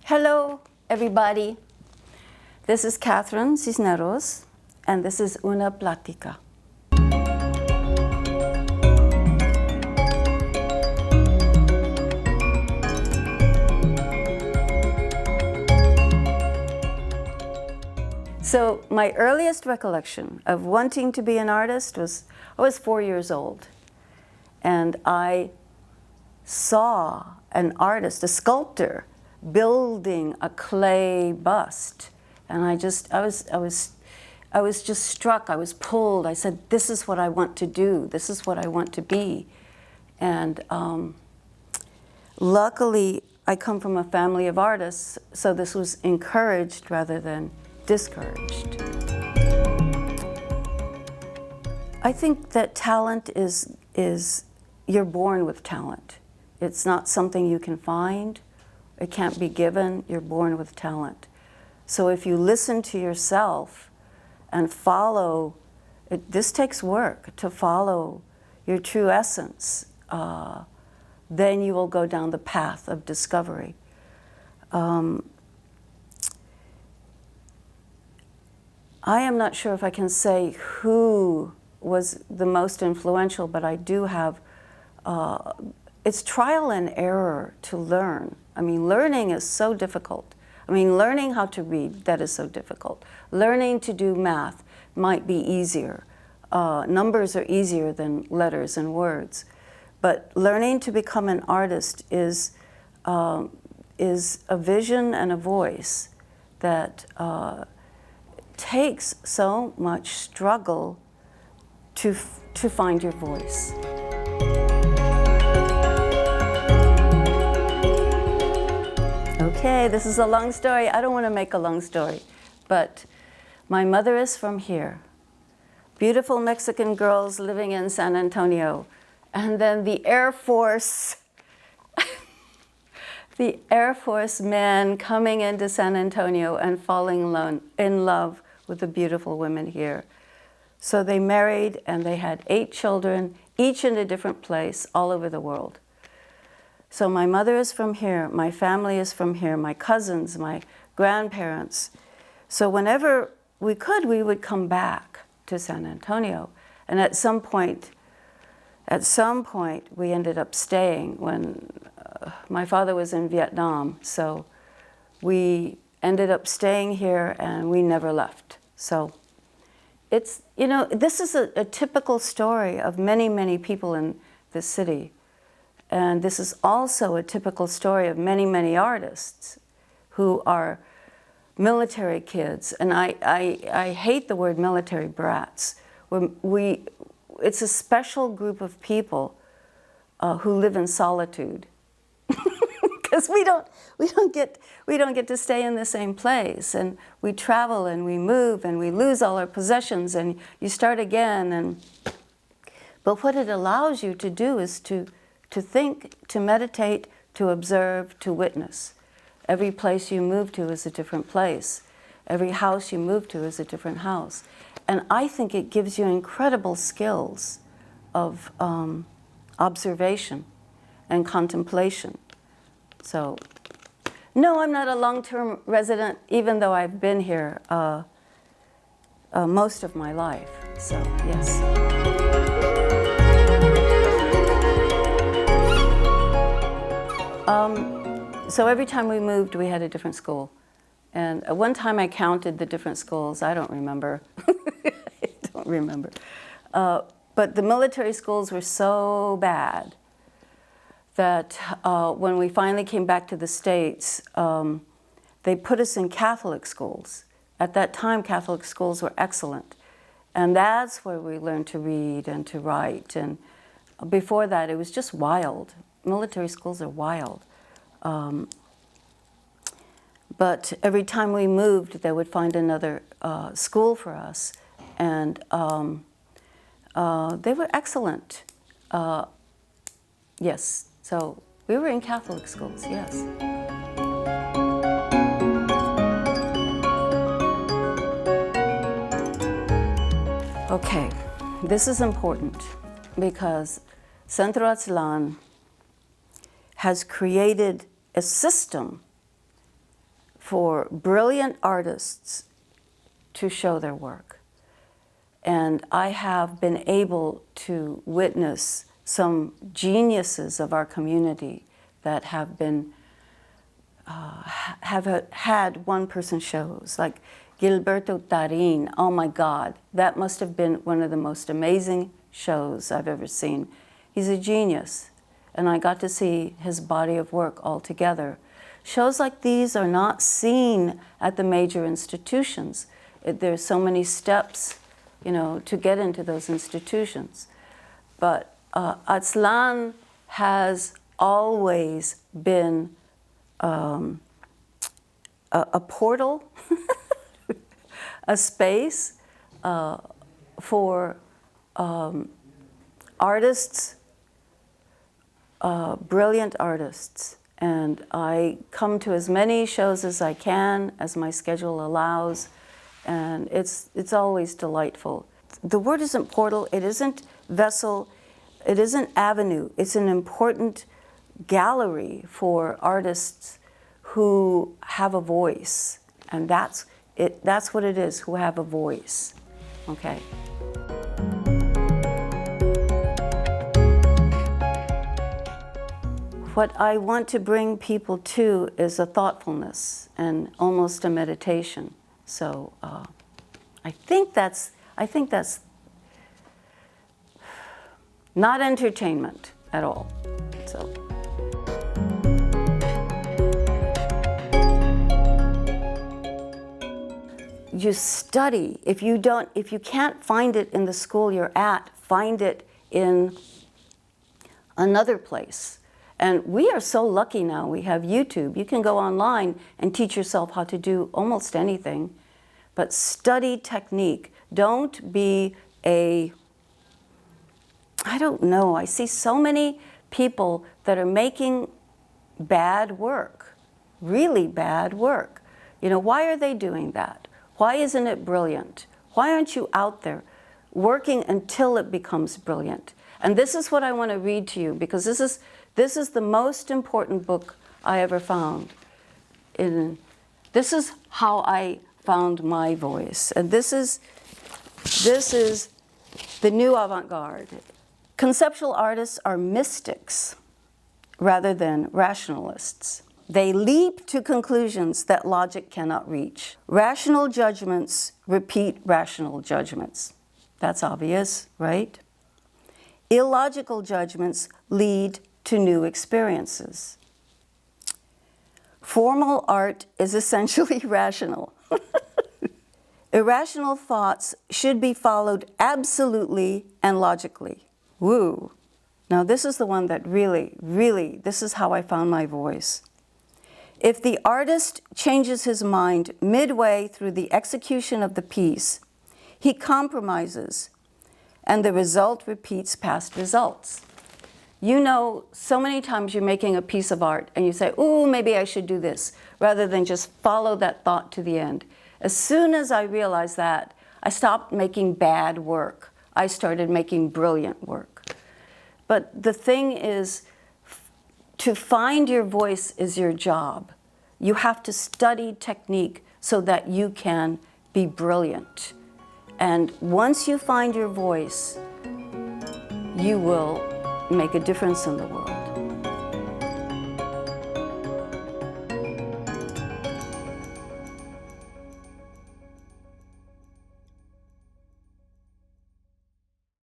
Hello, everybody. This is Catherine Cisneros, and this is Una Plática. So my earliest recollection of wanting to be an artist was, I was 4 years old, and I saw an artist, a sculptor, building a clay bust, and I was just struck. I was pulled. I said, "This is what I want to do. This is what I want to be." And luckily, I come from a family of artists, so this was encouraged rather than discouraged. I think that talent is you're born with talent. It's not something you can find. It can't be given. You're born with talent. So if you listen to yourself and follow, this takes work to follow your true essence, then you will go down the path of discovery. I am not sure if I can say who was the most influential, but I do have, it's trial and error to learn. I mean, learning is so difficult. I mean, learning how to read, that is so difficult. Learning to do math might be easier. Numbers are easier than letters and words. But learning to become an artist is a vision and a voice that takes so much struggle to find your voice. Okay, this is a long story. I don't want to make a long story, but my mother is from here. Beautiful Mexican girls living in San Antonio. And then the Air Force, the Air Force men coming into San Antonio and falling in love with the beautiful women here. So they married and they had 8 children, each in a different place all over the world. So my mother is from here, my family is from here, my cousins, my grandparents. So whenever we could, we would come back to San Antonio. And at some point, we ended up staying when my father was in Vietnam. So we ended up staying here and we never left. So it's, you know, this is a typical story of many, many people in this city. And this is also a typical story of many, many artists who are military kids. And I hate the word military brats. It's a special group of people who live in solitude. Because we don't get to stay in the same place, and we travel and we move and we lose all our possessions and you start again. But what it allows you to do is to think, to meditate, to observe, to witness. Every place you move to is a different place. Every house you move to is a different house. And I think it gives you incredible skills of observation and contemplation. So, no, I'm not a long-term resident, even though I've been here most of my life. So, yes. So every time we moved, we had a different school. And one time I counted the different schools. I don't remember. I don't remember. But the military schools were so bad that when we finally came back to the States, they put us in Catholic schools. At that time, Catholic schools were excellent. And that's where we learned to read and to write. And before that, it was just wild. Military schools are wild. But every time we moved, they would find another school for us. And they were excellent. Yes, so we were in Catholic schools, yes. Okay, this is important because Centro Aztlan has created a system for brilliant artists to show their work. And I have been able to witness some geniuses of our community that have been have had one-person shows, like Gilberto Tarin. Oh my God, that must have been one of the most amazing shows I've ever seen. He's a genius, and I got to see his body of work all together. Shows like these are not seen at the major institutions. There's so many steps, you know, to get into those institutions. But Aztlan has always been a portal, a space for artists, brilliant artists. And I come to as many shows as I can, as my schedule allows, and it's always delightful. The word isn't portal, it isn't vessel, it isn't avenue. It's an important gallery for artists who have a voice, and that's what it is, who have a voice, okay? What I want to bring people to is a thoughtfulness and almost a meditation. So I think that's not entertainment at all. So. You study. If you can't find it in the school you're at, find it in another place. And we are so lucky now, we have YouTube. You can go online and teach yourself how to do almost anything, but study technique. Don't be I don't know, I see so many people that are making bad work, really bad work. You know, why are they doing that? Why isn't it brilliant? Why aren't you out there working until it becomes brilliant? And this is what I want to read to you, because this is the most important book I ever found. This is how I found my voice. And this is the new avant-garde. Conceptual artists are mystics rather than rationalists. They leap to conclusions that logic cannot reach. Rational judgments repeat rational judgments. That's obvious, right? Illogical judgments lead to new experiences. Formal art is essentially rational. Irrational thoughts should be followed absolutely and logically. Woo. Now this is the one that really, this is how I found my voice. If the artist changes his mind midway through the execution of the piece, he compromises, and the result repeats past results. You know, so many times you're making a piece of art and you say, ooh, maybe I should do this, rather than just follow that thought to the end. As soon as I realized that, I stopped making bad work. I started making brilliant work. But the thing is, to find your voice is your job. You have to study technique so that you can be brilliant. And once you find your voice, you will make a difference in the world.